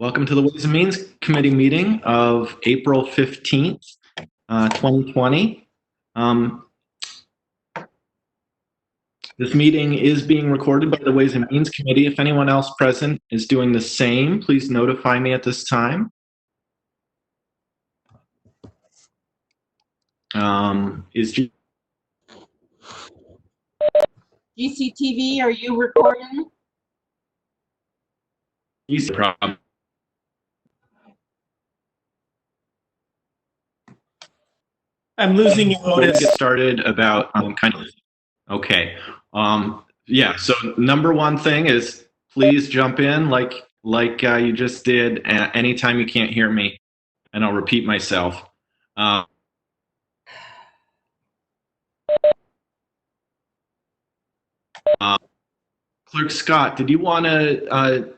Welcome to the Ways and Means Committee meeting of April 15th, 2020. This meeting is being recorded by the Ways and Means Committee. If anyone else present is doing the same, please notify me at this time. GCTV, are you recording? Problem. I'm losing you, Before we Otis. get started about okay. Yeah, so number one thing is please jump in like you just did anytime you can't hear me, and I'll repeat myself. Clerk Scott, did you want to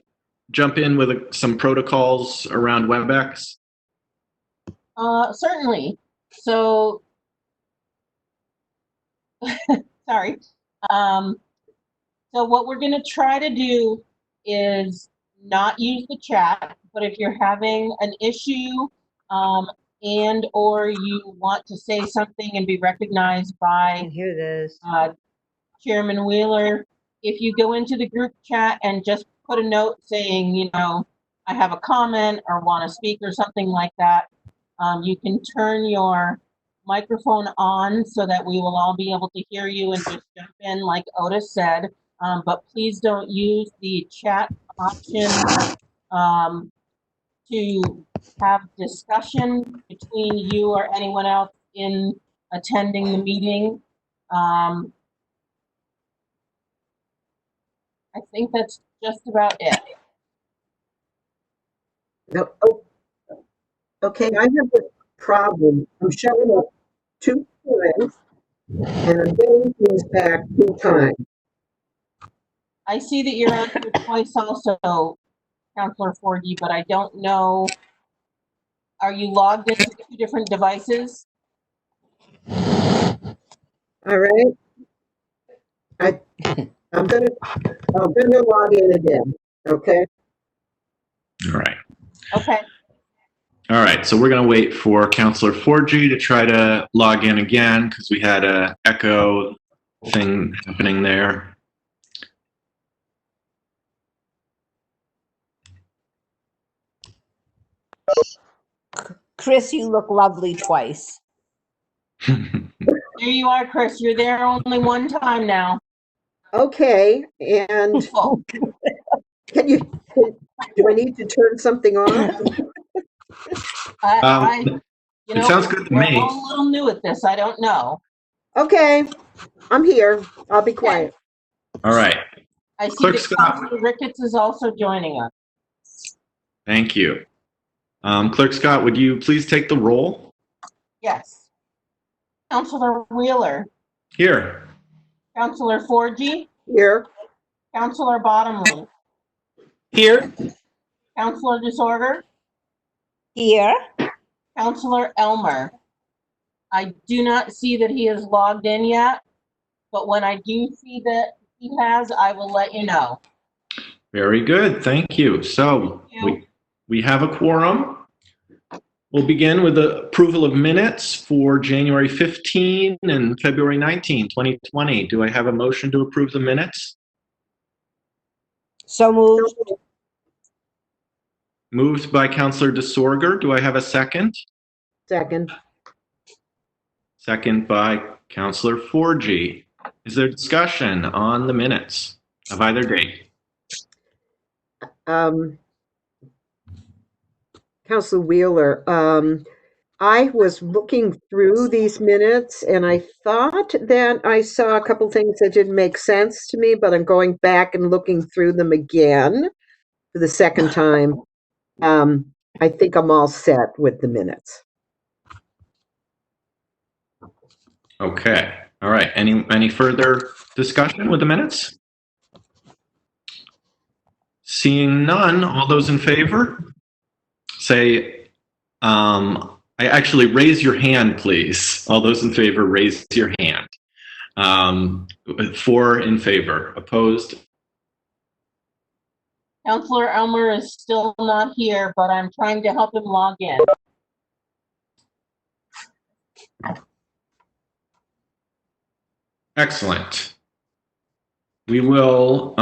jump in with some protocols around Webex? Certainly. So, sorry. So what we're going to try to do is not use the chat, but if you're having an issue and or you want to say something and be recognized by Chairman Wheeler, if you go into the group chat and just put a note saying, you know, I have a comment or want to speak or something like that, you can turn your microphone on so that we will all be able to hear you and just jump in like Otis said. But please don't use the chat option to have discussion between you or anyone else in attending the meeting. I think that's just about it. No, oh, okay, I have a problem. I'm showing up 2 times and I'm getting things back 2 times. I see that you're on here twice also, Councilor Forgy, but I don't know. Are you logged into 2 different devices? All right. I'm gonna log in again. Okay. All right. Okay. All right, so we're going to wait for Councilor Forgy to try to log in again because we had a echo thing happening there. Chris, you look lovely twice. There you are, Chris. You're there only 1 time now. Okay, and do I need to turn something off? You know, it sounds good to me. We're all a little new at this. I don't know. Okay, I'm here. I'll be quiet. All right. I see Clerk that Scott. Councilor Ricketts is also joining us. Thank you. Clerk Scott, would you please take the roll? Yes. Councilor Wheeler. Here. Councilor Forgy. Here. Councilor Bottomley. Here. Councilor Disorder. Here. Councilor Elmer. I do not see that he is logged in yet, but when I do see that he has, I will let you know. Very good. Thank you. So we have a quorum. We'll begin with the approval of minutes for January 15 and February 19, 2020. Do I have a motion to approve the minutes? So moved. Moved by Councilor Disorder. Do I have a second? Second. Second by Councilor Forgy. Is there discussion on the minutes of either date? Councilor Wheeler, I was looking through these minutes and I thought that I saw a couple things that didn't make sense to me, but I'm going back and looking through them again for the second time. I think I'm all set with the minutes. Okay. All right. Any further discussion with the minutes? Seeing none, all those in favor? Say, I actually raise your hand, please. All those in favor, raise your hand. 4 in favor. Opposed? Counselor Elmer is still not here, but I'm trying to help him log in. Excellent. We will,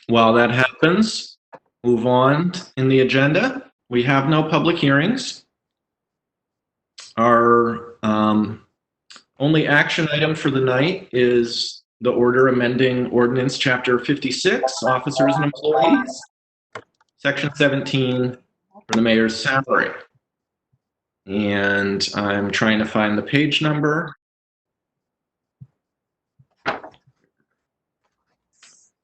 while that happens, move on in the agenda. We have no public hearings. Our only action item for the night is the order amending Ordinance Chapter 56, Officers and Employees, Section 17 for the mayor's salary. And I'm trying to find the page number.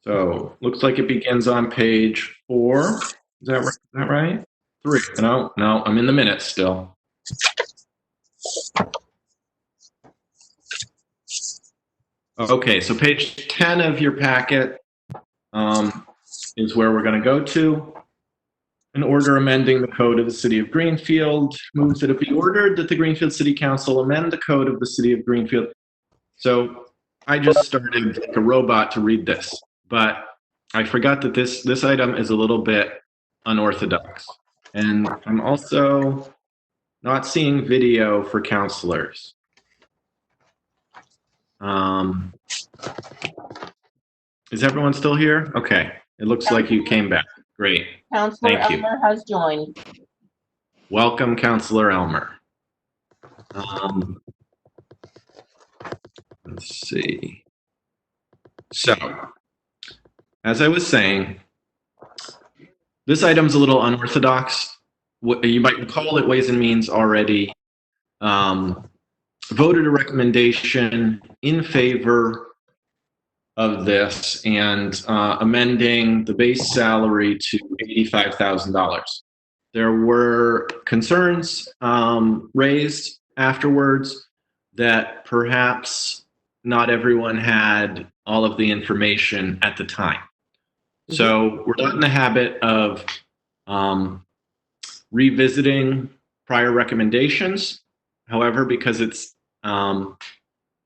So looks like it begins on page 4. Is that right? 3. No, I'm in the minutes still. Okay, so page 10 of your packet is where we're going to go to. An order amending the code of the City of Greenfield moves that it be ordered that the Greenfield City Council amend the code of the City of Greenfield. So I just started like a robot to read this, but I forgot that this item is a little bit unorthodox. And I'm also not seeing video for counselors. Is everyone still here? Okay, it looks like you came back. Great. Counselor Thank you. Elmer has joined. Welcome, Counselor Elmer. Let's see. So, as I was saying, this item's a little unorthodox. You might recall that Ways and Means already voted a recommendation in favor of this and amending the base salary to $85,000. There were concerns raised afterwards that perhaps not everyone had all of the information at the time. So we're not in the habit of revisiting prior recommendations. However, because it's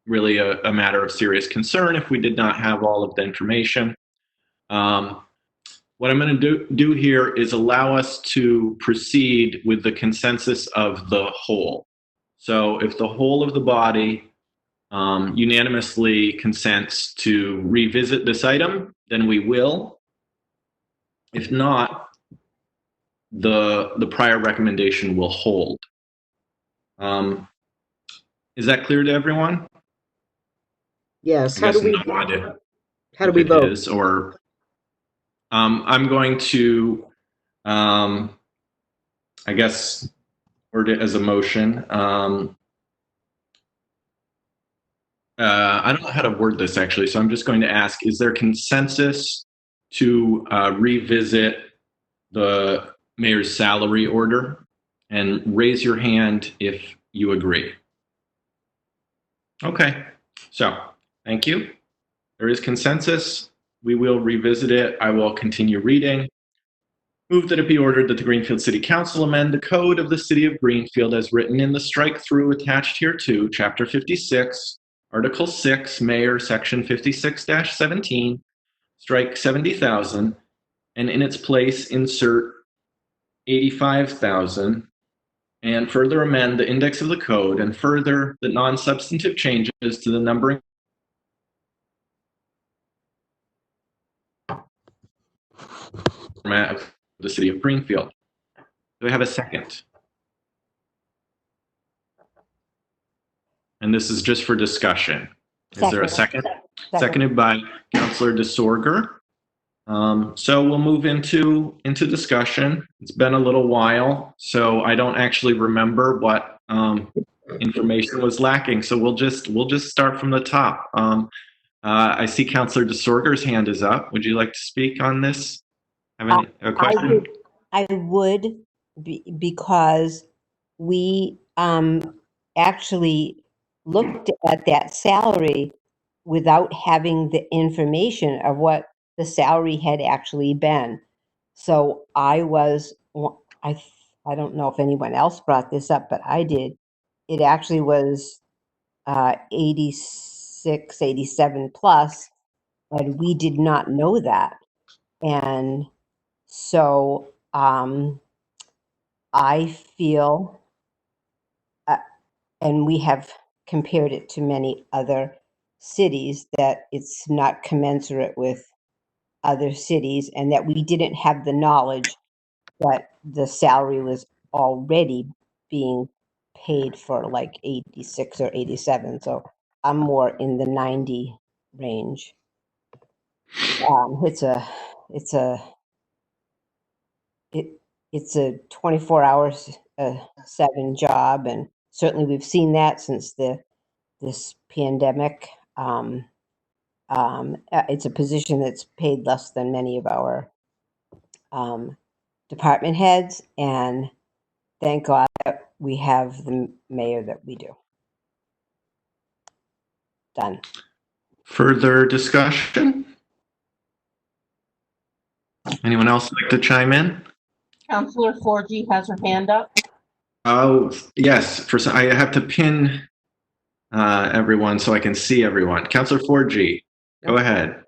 really a matter of serious concern if we did not have all of the information, what I'm going to do here is allow us to proceed with the consensus of the whole. So if the whole of the body unanimously consents to revisit this item, then we will. If not, the prior recommendation will hold. Is that clear to everyone? Yes. I How guess do we not how do we if it vote? is, or I'm going to, I guess, word it as a motion. I don't know how to word this actually, so I'm just going to ask, is there consensus to revisit the mayor's salary order? And raise your hand if you agree. Okay, so thank you. There is consensus. We will revisit it. I will continue reading. Move that it be ordered that the Greenfield City Council amend the code of the City of Greenfield as written in the strike-through attached hereto, Chapter 56, Article 6, Mayor, Section 56-17, strike 70,000, and in its place insert 85,000, and further amend the index of the code, and further that non-substantive changes to the numbering format of the City of Greenfield. Do I have a second? And this is just for discussion. Is there a second? Seconded by Councilor DeSorger. So we'll move into discussion. It's been a little while, so I don't actually remember what information was lacking. So we'll just start from the top. I see Councilor DeSorger's hand is up. Would you like to speak on this? Have a question? I would because we actually looked at that salary without having the information of what the salary had actually been. So I don't know if anyone else brought this up, but I did. It actually was 86, 87 plus, but we did not know that. And So I feel, and we have compared it to many other cities, that it's not commensurate with other cities, and that we didn't have the knowledge that the salary was already being paid for like 86 or 87. So I'm more in the 90 range. It's a it's a 24 hours 7 job, and certainly we've seen that since this pandemic. It's a position that's paid less than many of our department heads, and thank God that we have the mayor that we do. Done. Further discussion? Anyone else like to chime in? Counselor 4G has her hand up. Oh, yes. I have to pin everyone so I can see everyone. Counselor 4G, go ahead.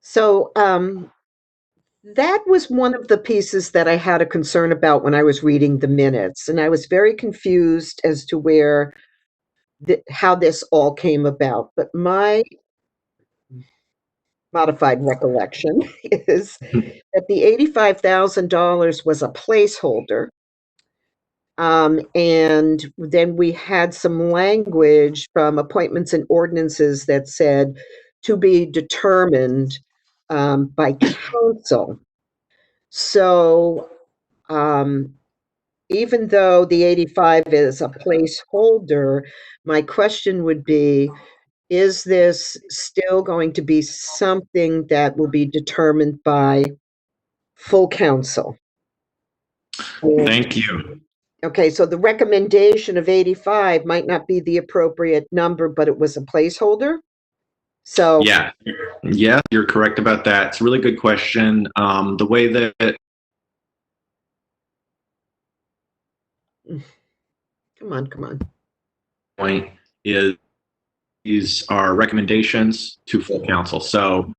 So that was one of the pieces that I had a concern about when I was reading the minutes, and I was very confused as to how this all came about. But my modified recollection is that the $85,000 was a placeholder. And then we had some language from appointments and ordinances that said to be determined by council. So even though the 85 is a placeholder, my question would be, is this still going to be something that will be determined by full council? Thank you. Okay, so the recommendation of 85 might not be the appropriate number, but it was a placeholder. So Yeah, you're correct about that. It's a really good question. The way that come on. point is these are recommendations to full council. So,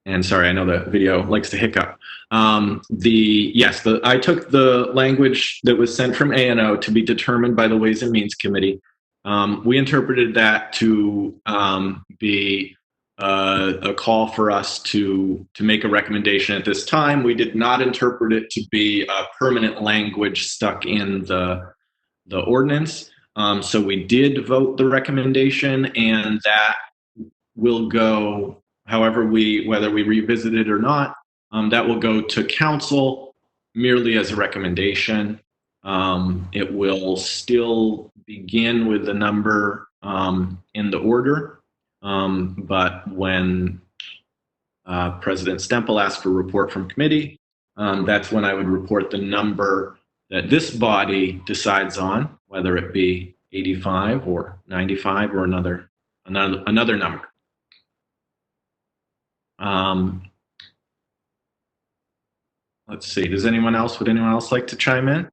and sorry, I know the video likes to hiccup. I took the language that was sent from A&O to be determined by the Ways and Means Committee. We interpreted that to be a call for us to make a recommendation at this time. We did not interpret it to be a permanent language stuck in the ordinance. So we did vote the recommendation, and that will go whether we revisit it or not, that will go to council merely as a recommendation. It will still begin with the number in the order, but when President Stempel asked for a report from committee, that's when I would report the number that this body decides on, whether it be 85 or 95 or another number. Let's see. Would anyone else like to chime in?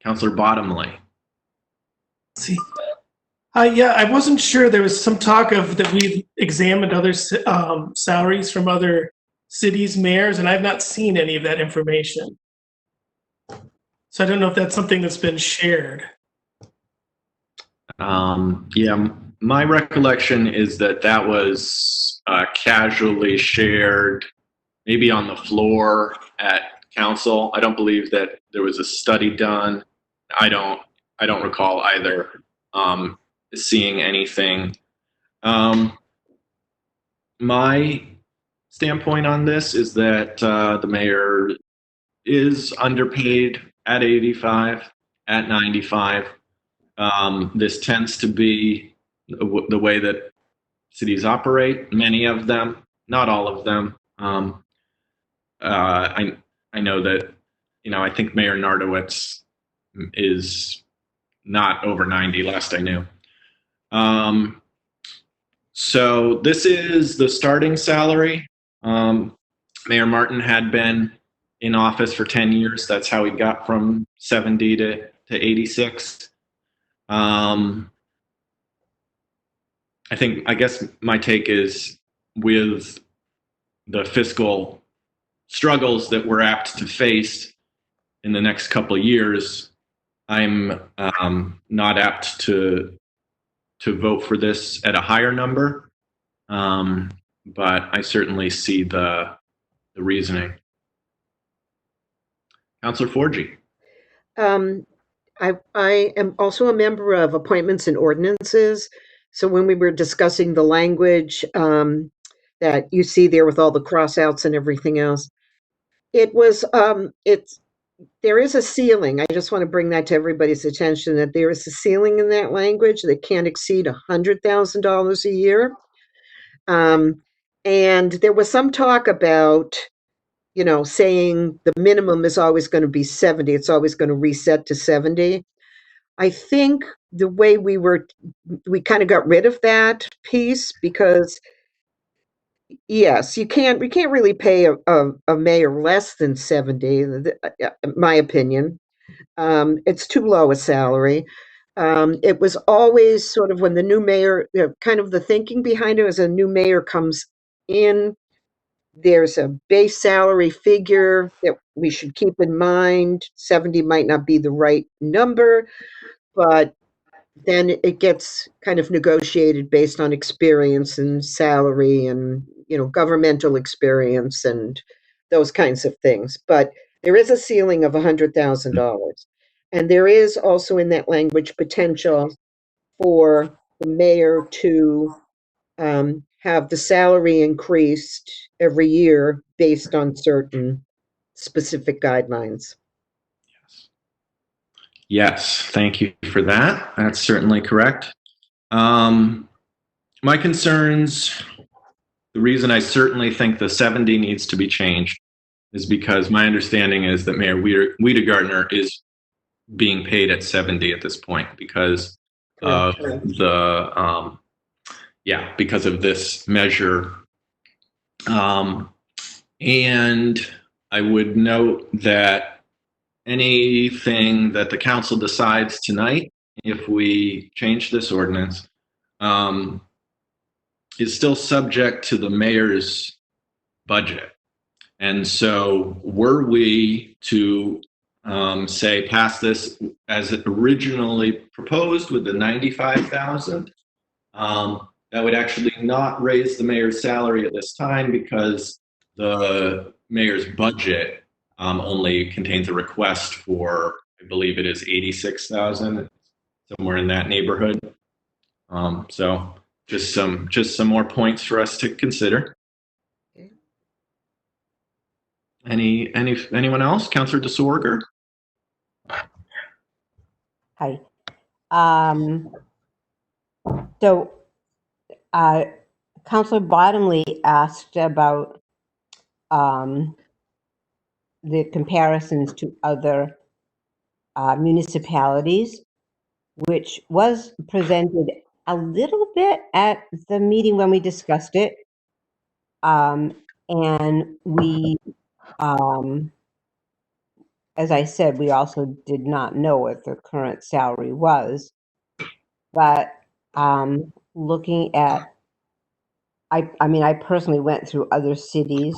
Councillor Bottomley. See. Yeah, I wasn't sure. There was some talk of that we examined other salaries from other cities' mayors, and I've not seen any of that information. So I don't know if that's something that's been shared. Yeah, my recollection is that was casually shared, maybe on the floor at council. I don't believe that there was a study done. I don't recall either seeing anything. My standpoint on this is that the mayor is underpaid at 85, at 95. This tends to be the way that cities operate. Many of them, not all of them. I know that, I think Mayor Nardowitz is not over 90, last I knew. So this is the starting salary. Mayor Martin had been in office for 10 years. That's how he got from 70 to 86. I guess my take is with the fiscal struggles that we're apt to face in the next couple of years, I'm not apt to vote for this at a higher number, but I certainly see the reasoning. Councillor Forgy. I am also a member of Appointments and Ordinances. So when we were discussing the language that you see there with all the crossouts and everything else, it was there is a ceiling. I just want to bring that to everybody's attention, that there is a ceiling in that language that can't exceed $100,000 a year. And there was some talk about, saying the minimum is always going to be 70. It's always going to reset to 70. I think the way we kind of got rid of that piece, because yes, we can't really pay a mayor less than 70, my opinion. It's too low a salary. It was always sort of when the new mayor, kind of the thinking behind it, as a new mayor comes in, there's a base salary figure that we should keep in mind. 70 might not be the right number, but then it gets kind of negotiated based on experience and salary and, governmental experience and those kinds of things. But there is a ceiling of $100,000. And there is also in that language potential for the mayor to have the salary increased every year based on certain specific guidelines. Yes, thank you for that. That's certainly correct. My concerns, the reason I certainly think the 70 needs to be changed is because my understanding is that Mayor Wiedegardner is being paid at 70 at this point because of the, because of this measure. And I would note that anything that the council decides tonight, if we change this ordinance, is still subject to the mayor's budget. And so were we to say pass this as it originally proposed with the 95,000, that would actually not raise the mayor's salary at this time because the mayor's budget only contains a request for, I believe it is 86,000, somewhere in that neighborhood. So just some more points for us to consider. Okay. Anyone else? Councillor DeSorger? Hi. So Councillor Bottomley asked about the comparisons to other municipalities, which was presented a little bit at the meeting when we discussed it. And we, as I said, we also did not know what the current salary was. But looking at, I mean, I personally went through other cities.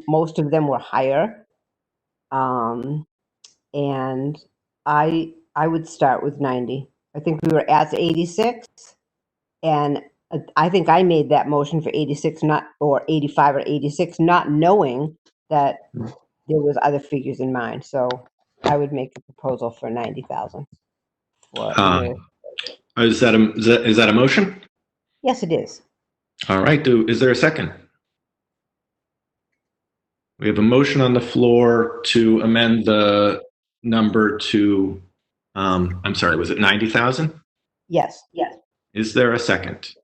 Most of them were higher. And I would start with 90. I think we were at 86, and I think I made that motion for 86, or 85 or 86, not knowing that there was other figures in mind. So I would make a proposal for 90,000. Is that a motion? Yes, it is. All right. Is there a second? We have a motion on the floor to amend the number to, I'm sorry, was it 90,000? Yes. Is there a second?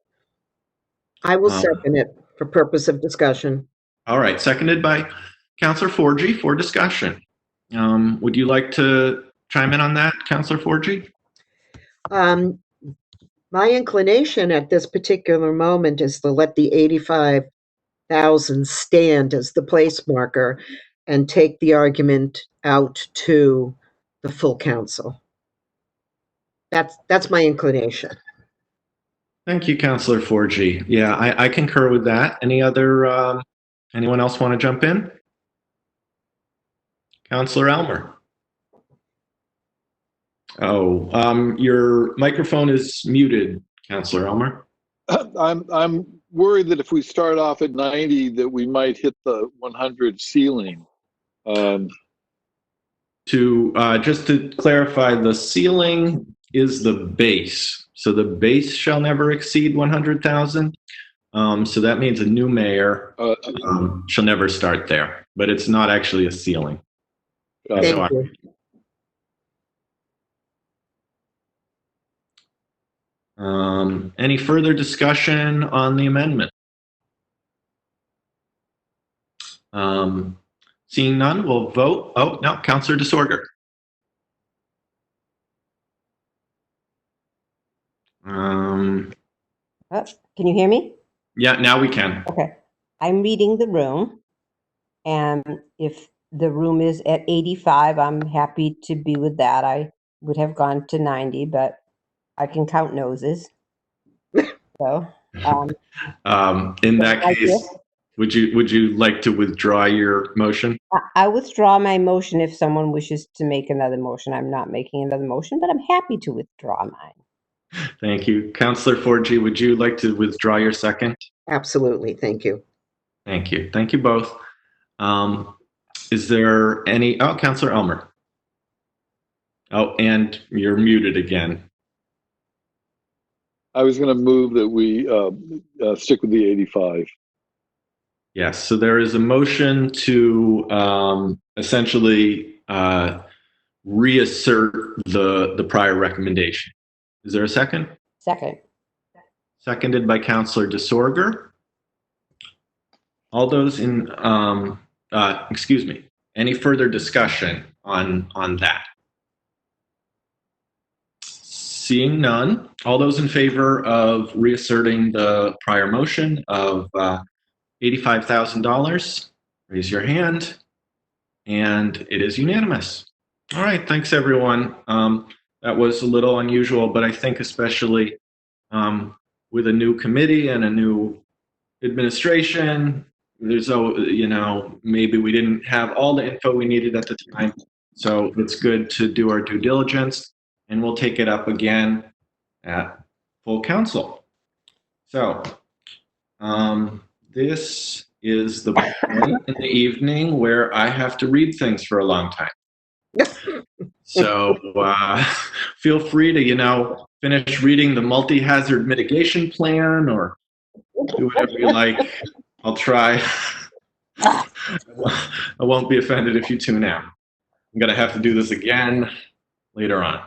I will second it for purpose of discussion. All right, seconded by Councillor Forgy for discussion. Would you like to chime in on that, Councillor Forgy? My inclination at this particular moment is to let the 85,000 stand as the place marker and take the argument out to the full council. That's my inclination. Thank you, Councillor 4G. Yeah, I concur with that. Anyone else want to jump in? Councillor Elmer. Oh, your microphone is muted, Councillor Elmer. I'm worried that if we start off at 90, that we might hit the 100 ceiling. Just to clarify, the ceiling is the base. So the base shall never exceed 100,000. So that means a new mayor shall never start there, but it's not actually a ceiling. Thank you. Any further discussion on the amendment? Seeing none, we'll vote. Oh, no, Councillor Disorder. Can you hear me? Yeah, now we can. Okay. I'm reading the room, and if the room is at 85, I'm happy to be with that. I would have gone to 90, but I can count noses. So, in that case, would you like to withdraw your motion? I withdraw my motion if someone wishes to make another motion. I'm not making another motion, but I'm happy to withdraw mine. Thank you. Councillor 4G, would you like to withdraw your second? Absolutely. Thank you. Thank you. Thank you both. Is there any... Oh, Councillor Elmer. Oh, and you're muted again. I was going to move that we stick with the 85. Yes, so there is a motion to essentially reassert the prior recommendation. Is there a second? Second. Seconded by Councillor Disorder. All those in, excuse me, any further discussion on that? Seeing none, all those in favor of reasserting the prior motion of $85,000, raise your hand, and it is unanimous. All right, thanks everyone. That was a little unusual, but I think especially with a new committee and a new administration, there's, maybe we didn't have all the info we needed at the time. So it's good to do our due diligence, and we'll take it up again at full council. So this is the point in the evening where I have to read things for a long time. So feel free to, finish reading the multi-hazard mitigation plan or do whatever you like. I'll try. I won't be offended if you tune out. I'm going to have to do this again later on.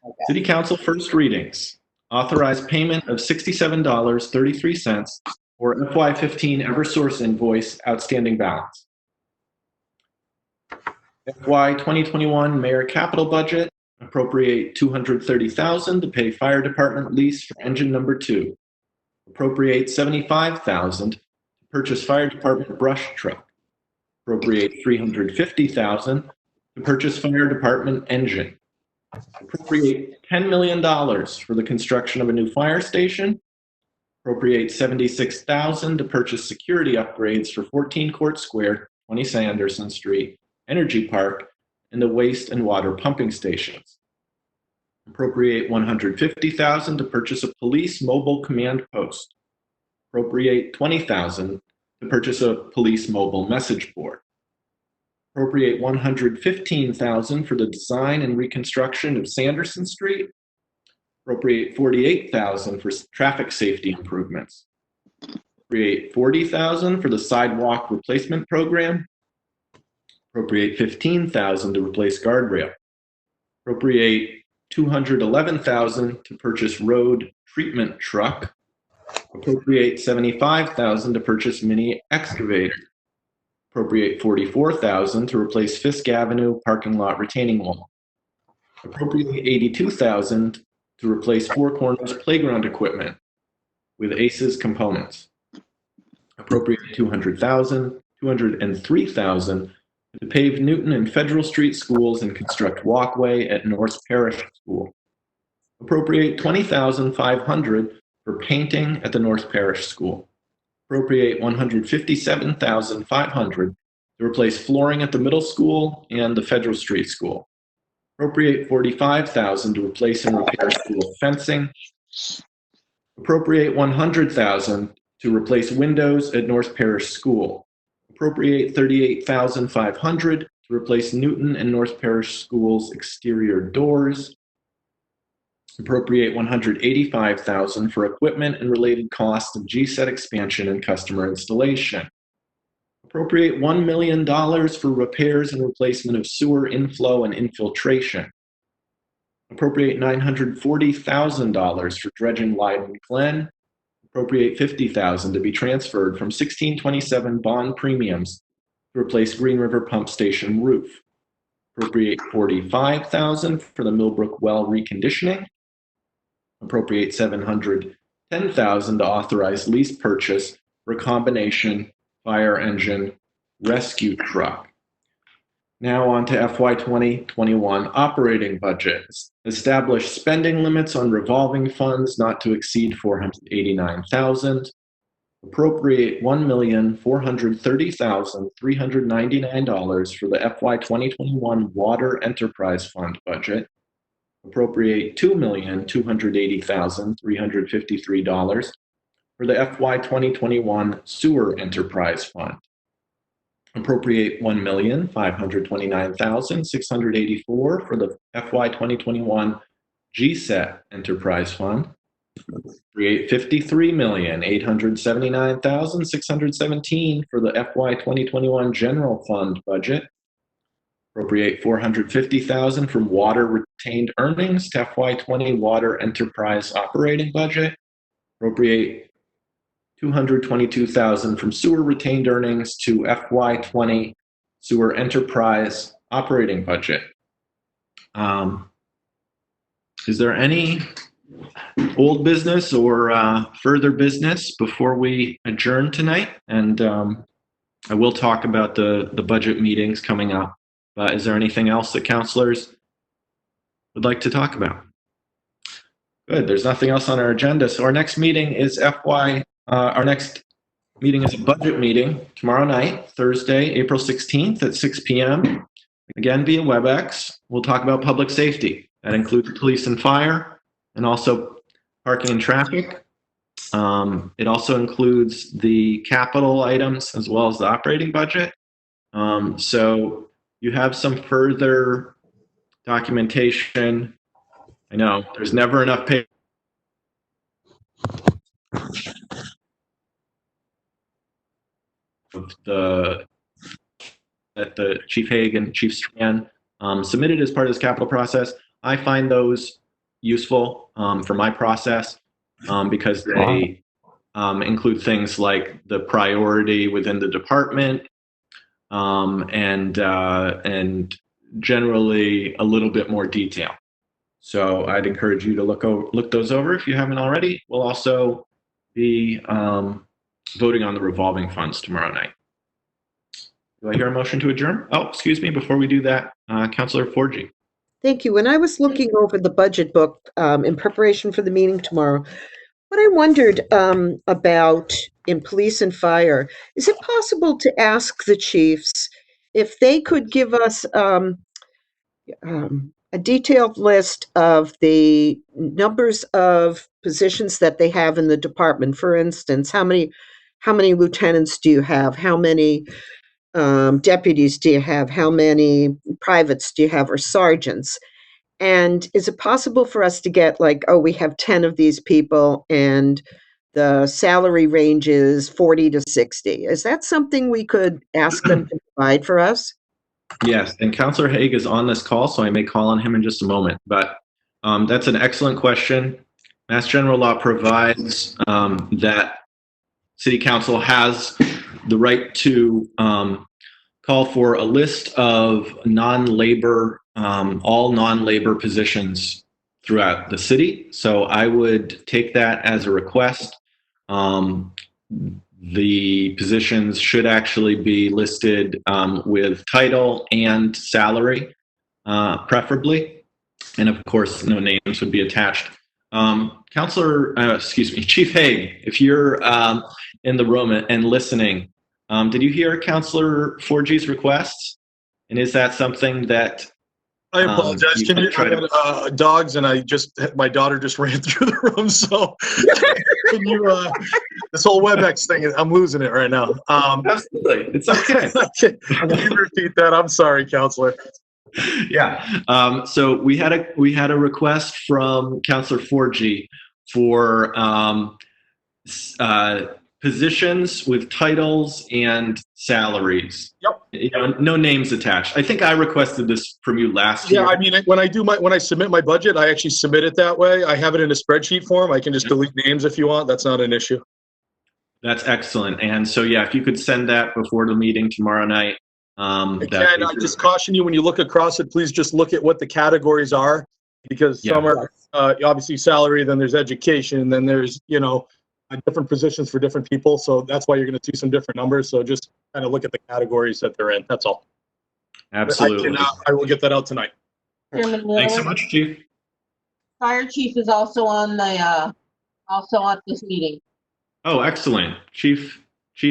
Okay. City Council first readings. Authorized payment of $67.33 for FY15 Eversource invoice outstanding balance. FY 2021 Mayor Capital Budget, appropriate $230,000 to pay fire department lease for engine number 2. Appropriate $75,000 to purchase fire department brush truck. Appropriate $350,000 to purchase fire department engine. Appropriate $10 million for the construction of a new fire station. Appropriate $76,000 to purchase security upgrades for 14 Court Square, 20 Sanderson Street, Energy Park, and the waste and water pumping stations. Appropriate $150,000 to purchase a police mobile command post. Appropriate $20,000 to purchase a police mobile message board. Appropriate $115,000 for the design and reconstruction of Sanderson Street. Appropriate $48,000 for traffic safety improvements. Appropriate $40,000 for the sidewalk replacement program. Appropriate $15,000 to replace guardrail. Appropriate $211,000 to purchase road treatment truck. Appropriate $75,000 to purchase mini excavator. Appropriate $44,000 to replace Fisk Avenue parking lot retaining wall. Appropriate $82,000 to replace Four Corners playground equipment with ACES components. Appropriate $203,000 to pave Newton and Federal Street schools and construct walkway at North Parish School. Appropriate $20,500 for painting at the North Parish School. Appropriate $157,500 to replace flooring at the middle school and the Federal Street School. Appropriate $45,000 to replace and repair school fencing. Appropriate $100,000 to replace windows at North Parish School. Appropriate $38,500 to replace Newton and North Parish School's exterior doors. Appropriate $185,000 for equipment and related costs of GSET expansion and customer installation. Appropriate $1 million for repairs and replacement of sewer inflow and infiltration. Appropriate $940,000 for dredging Lyden Glen. Appropriate $50,000 to be transferred from 1627 bond premiums to replace Green River Pump Station roof. Appropriate $45,000 for the Millbrook well reconditioning. Appropriate $710,000 to authorize lease purchase for a combination fire engine rescue truck. Now on to FY 2021 operating budgets. Establish spending limits on revolving funds not to exceed $489,000. Appropriate $1,430,399 for the FY 2021 Water Enterprise Fund budget. Appropriate $2,280,353 for the FY 2021 Sewer Enterprise Fund. Appropriate $1,529,684 for the FY 2021 GSET Enterprise Fund. Appropriate $53,879,617 for the FY 2021 General Fund budget. Appropriate $450,000 from water retained earnings to FY 20 Water Enterprise operating budget. Appropriate $222,000 from sewer retained earnings to FY 20 Sewer Enterprise operating budget. Is there any old business or further business before we adjourn tonight? And I will talk about the budget meetings coming up. But is there anything else that counselors would like to talk about? Good. There's nothing else on our agenda. So our next meeting is our next meeting is a budget meeting tomorrow night, Thursday, April 16th at 6 p.m. Again, via Webex. We'll talk about public safety. That includes police and fire, and also parking and traffic. It also includes the capital items as well as the operating budget. So you have some further documentation. I know there's never enough paper. That the Chief Haig and Chief Strand submitted as part of this capital process. I find those useful for my process because they include things like the priority within the department and generally a little bit more detail. So I'd encourage you to look those over if you haven't already. We'll also be voting on the revolving funds tomorrow night. Do I hear a motion to adjourn? Oh, excuse me. Before we do that, Councilor Forgy. Thank you. When I was looking over the budget book in preparation for the meeting tomorrow, what I wondered about in police and fire, is it possible to ask the chiefs if they could give us a detailed list of the numbers of positions that they have in the department? For instance, how many lieutenants do you have? How many deputies do you have? How many privates do you have, or sergeants? And is it possible for us to get like, oh, we have 10 of these people and the salary range is 40 to 60? Is that something we could ask them to provide for us? Yes, and Councilor Haig is on this call, so I may call on him in just a moment. But that's an excellent question. Mass General Law provides that City Council has the right to call for a list of non-labor, all non-labor positions throughout the city. So I would take that as a request. The positions should actually be listed with title and salary, preferably. And of course, no names would be attached. Chief Haig, if you're in the room and listening, did you hear Counselor Forgey's requests? And is that something that I apologize. you Can you try try to- dogs? And my daughter just ran through the room. So can you? This whole Webex thing, I'm losing it right now. Absolutely, it's okay. Can you repeat that? I'm sorry, Counselor. Yeah. So we had a request from Counselor Forgey for positions with titles and salaries. Yep. You know, no names attached. I think I requested this from you last year. Yeah, I mean, when I submit my budget, I actually submit it that way. I have it in a spreadsheet form. I can just delete names if you want. That's not an issue. That's excellent. And so, yeah, if you could send that before the meeting tomorrow night. I just caution you when you look across it, please just look at what the categories are, because some are obviously salary, then there's education, then there's, different positions for different people. So that's why you're going to see some different numbers. So just kind of look at the categories that they're in. That's all. Absolutely. I will get that out tonight. Chairman Thanks so Miller, much, Chief. Fire Chief is also on this meeting. Oh, excellent. Chief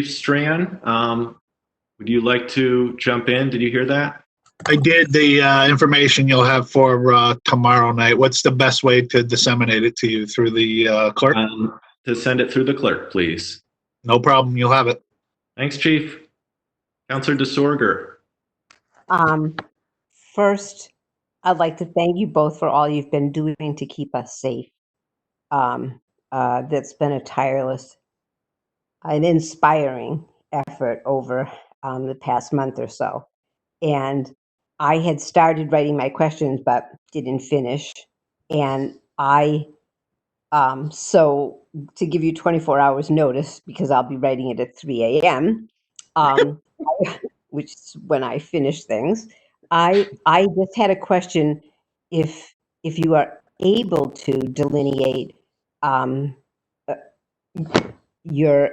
Strand, would you like to jump in? Did you hear that? I did. The information you'll have for tomorrow night. What's the best way to disseminate it to you? Through the clerk? To send it through the clerk, please. No problem. You'll have it. Thanks, Chief. Counselor DeSorger. First, I'd like to thank you both for all you've been doing to keep us safe. That's been a tireless and inspiring effort over the past month or so. And I had started writing my questions, but didn't finish. And so to give you 24 hours notice, because I'll be writing it at 3 a.m., which is when I finish things, I just had a question. If you are able to delineate your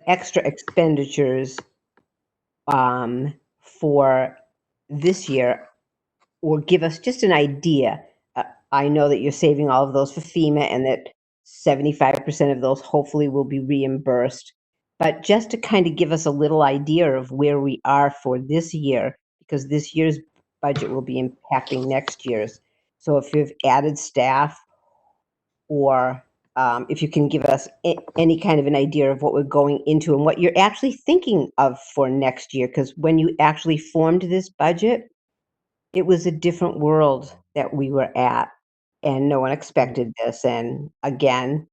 extra expenditures for this year, or give us just an idea. I know that you're saving all of those for FEMA and that 75% of those hopefully will be reimbursed. But just to kind of give us a little idea of where we are for this year, because this year's budget will be impacting next year's. So if you've added staff, or if you can give us any kind of an idea of what we're going into and what you're actually thinking of for next year. Because when you actually formed this budget, it was a different world that we were at, and no one expected this. And again,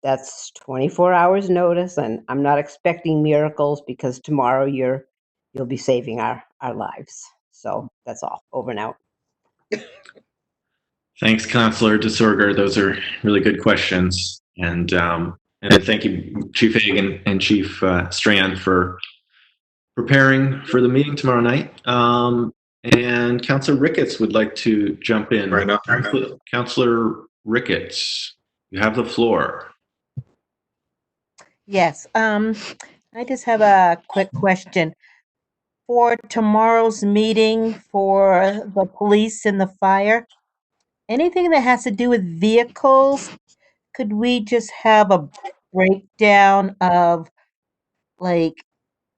that's 24 hours notice, and I'm not expecting miracles, because tomorrow you'll be saving our lives. So that's all. Over and out. Thanks, Counselor DeSorger. Those are really good questions. And thank you, Chief Hagan and Chief Strand, for preparing for the meeting tomorrow night. And Counselor Ricketts would like to jump in. Right now. Counselor Ricketts, you have the floor. Yes, I just have a quick question. For tomorrow's meeting for the police and the fire, anything that has to do with vehicles, could we just have a breakdown of, like,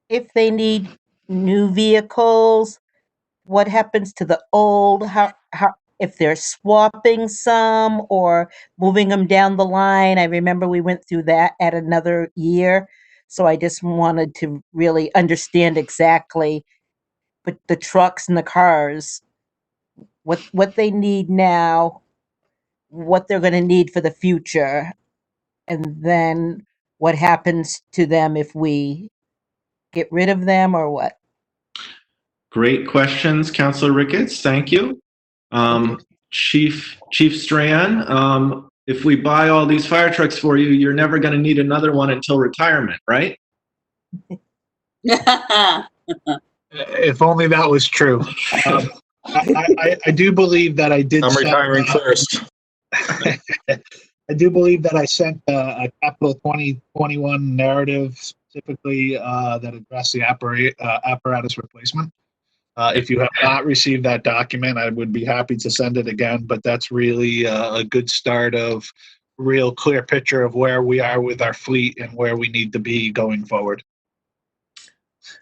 if they need new vehicles, what happens to the old, how if they're swapping some or moving them down the line? I remember we went through that at another year, so I just wanted to really understand exactly, but the trucks and the cars, what they need now, what they're going to need for the future, and then what happens to them if we get rid of them, or what? Great questions, Counselor Ricketts. Thank you. Chief Strand, if we buy all these fire trucks for you, you're never going to need another one until retirement, right? If only that was true. I do believe that I did. I'm retiring first. I do believe that I sent a Capital 2021 narrative specifically that addressed the apparatus replacement. If you have not received that document, I would be happy to send it again, but that's really a good start of real clear picture of where we are with our fleet and where we need to be going forward.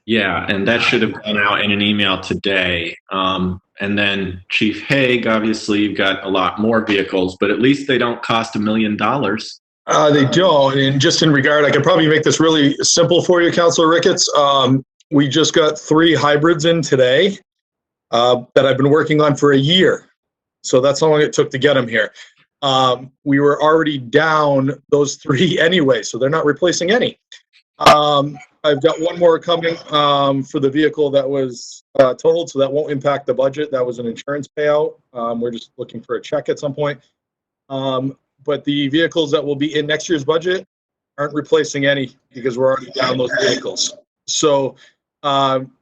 Yeah, and that should have gone out in an email today. And then Chief Haig, obviously you've got a lot more vehicles, but at least they don't cost $1 million. They don't. And just in regard, I could probably make this really simple for you, Councilor Ricketts. We just got 3 hybrids in today that I've been working on for a year. So that's how long it took to get them here. We were already down those 3 anyway, so they're not replacing any. I've got one more coming for the vehicle that was totaled, so that won't impact the budget. That was an insurance payout. We're just looking for a check at some point. But the vehicles that will be in next year's budget aren't replacing any because we're already down those vehicles. So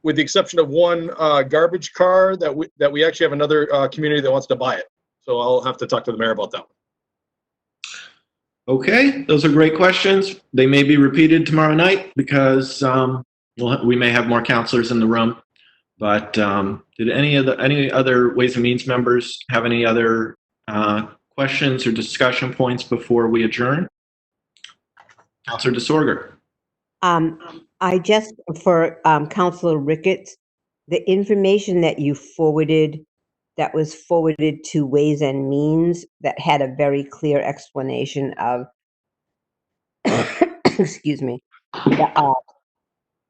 with the exception of one garbage car that we actually have another community that wants to buy it. So I'll have to talk to the mayor about that one. Okay, those are great questions. They may be repeated tomorrow night because we may have more counselors in the room. But did any other Ways and Means members have any other questions or discussion points before we adjourn? Councilor DeSorger. I just, for Councilor Ricketts, the information that you forwarded, that was forwarded to Ways and Means, that had a very clear explanation of, excuse me,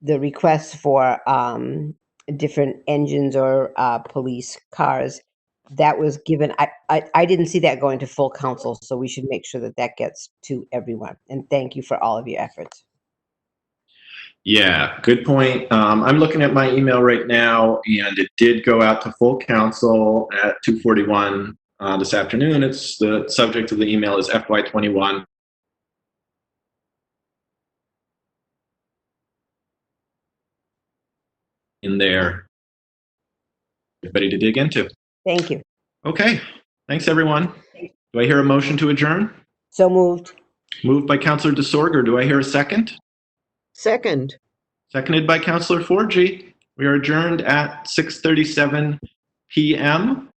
the request for different engines or police cars. That was given. I didn't see that going to full council, so we should make sure that that gets to everyone. And thank you for all of your efforts. Yeah, good point. I'm looking at my email right now, and it did go out to full council at 2:41 this afternoon. It's the subject of the email is FY21. In there, everybody to dig into. Thank you. Okay, thanks everyone. Do I hear a motion to adjourn? So moved. Moved by Councilor DeSorger. Do I hear a second? Second. Seconded by Councilor Forgy. We are adjourned at 6:37 p.m.